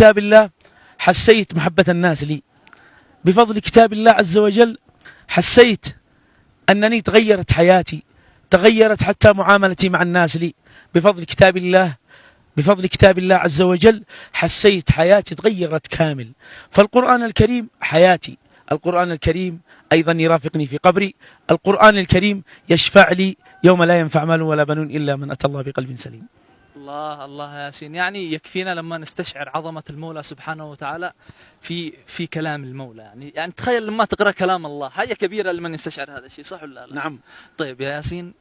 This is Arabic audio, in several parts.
كتاب الله حسيت محبة الناس لي. بفضل كتاب الله عز وجل حسيت أنني تغيرت حياتي، تغيرت حتى معاملتي مع الناس لي. بفضل كتاب الله، بفضل كتاب الله عز وجل حسيت حياتي تغيرت كامل. فالقرآن الكريم حياتي، القرآن الكريم أيضا يرافقني في قبري، القرآن الكريم يشفع لي يوم لا ينفع مال ولا بنون إلا من أتى الله بقلب سليم. الله الله يا ياسين، يعني يكفينا لما نستشعر عظمة المولى سبحانه وتعالى في كلام المولى. يعني تخيل لما تقرأ كلام الله، حاجة كبيرة لمن يستشعر هذا الشيء، صح ولا لا؟ نعم. طيب يا ياسين،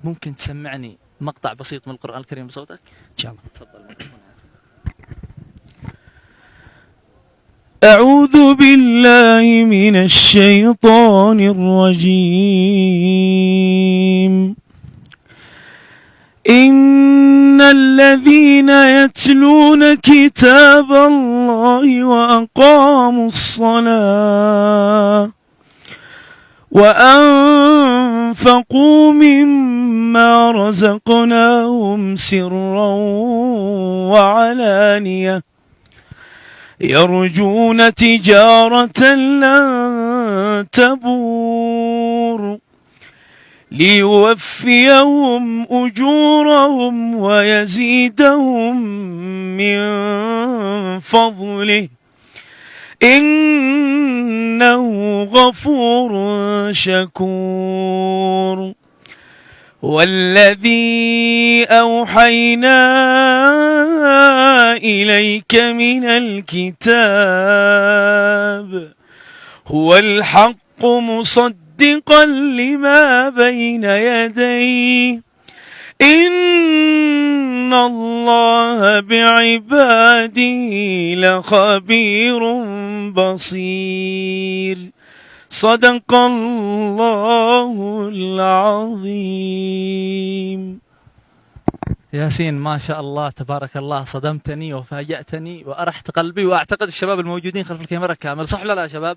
ممكن تسمعني مقطع بسيط من القرآن الكريم بصوتك؟ إن شاء الله. تفضل. أعوذ بالله من الشيطان الرجيم. إن الذين يتلون كتاب الله وأقاموا الصلاة وأنفقوا مما رزقناهم سرا وعلانية يرجون تجارة لن تبور ليوفيهم أجورهم ويزيدهم من فضله إنه غفور شكور. والذي أوحينا إليك من الكتاب هو الحق مصدقا لما بين يديه إن الله بعباده لخبير بصير. صدق الله العظيم. ياسين ما شاء الله تبارك الله، صدمتني وفاجأتني وأرحت قلبي، وأعتقد الشباب الموجودين خلف الكاميرا كامل، صح ولا لا يا شباب؟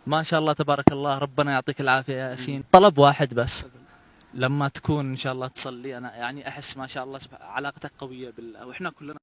ما شاء الله تبارك الله، ربنا يعطيك العافية يا ياسين. طلب واحد بس، لما تكون إن شاء الله تصلي، أنا يعني أحس ما شاء الله علاقتك قوية بالله، وإحنا كلنا